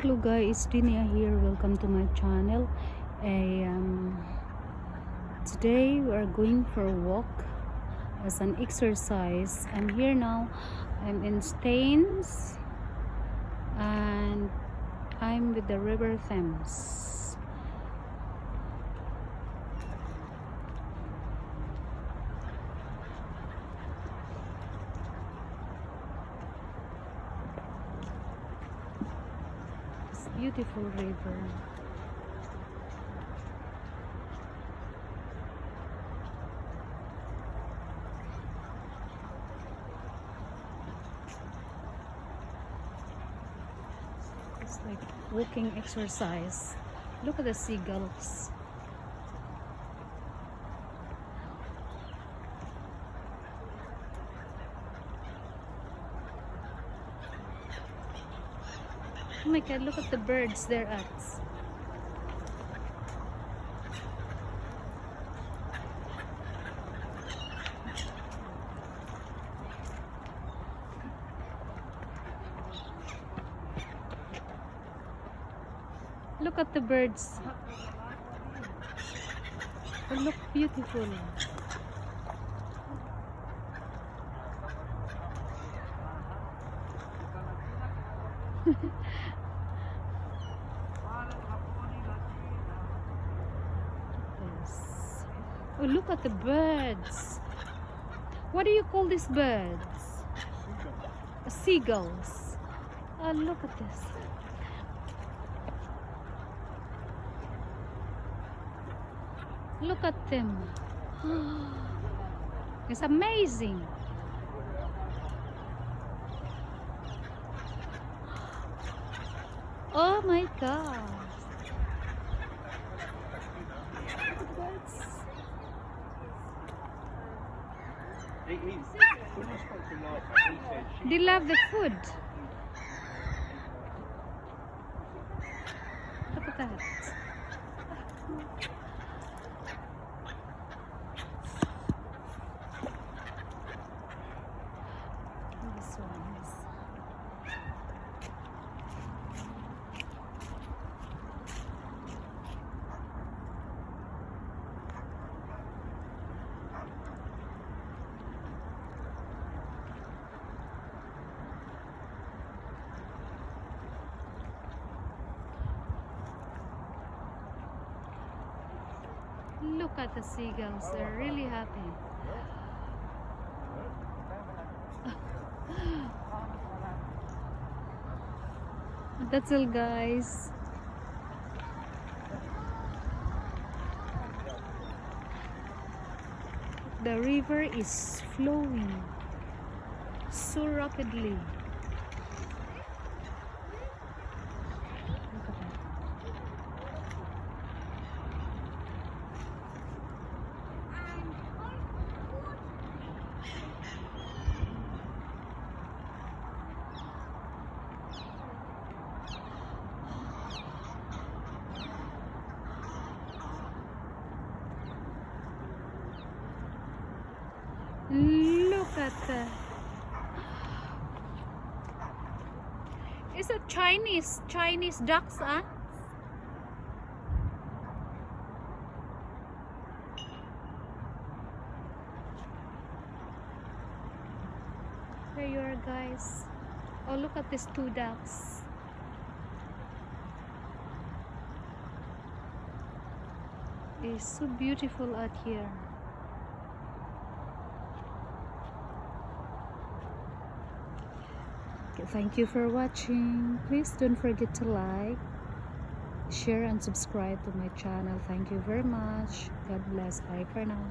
Hello guys, Dinia here. Welcome to my channel. Today we are going for a walk as an exercise. I'm here now. I'm in Staines and I'm with the River Thames. It's a beautiful river. It's like walking exercise. Look at the seagulls. Oh my god, look at the birds they're at. Look at the birds. They look beautiful. Yes. Oh, look at the birds. What do you call these birds? Seagulls. Oh, look at this. Look at them. It's amazing. Oh my god. They love the food. Look at that. This one is. Look at the seagulls, they're really happy. That's all guys. The river is flowing so rapidly. Look at the. It's a Chinese ducks, huh? There you are, guys. Oh, look at these two ducks. It's so beautiful out here. Thank you for watching. Please don't forget to like, share and subscribe to my channel. Thank you very much. God bless. Bye for now.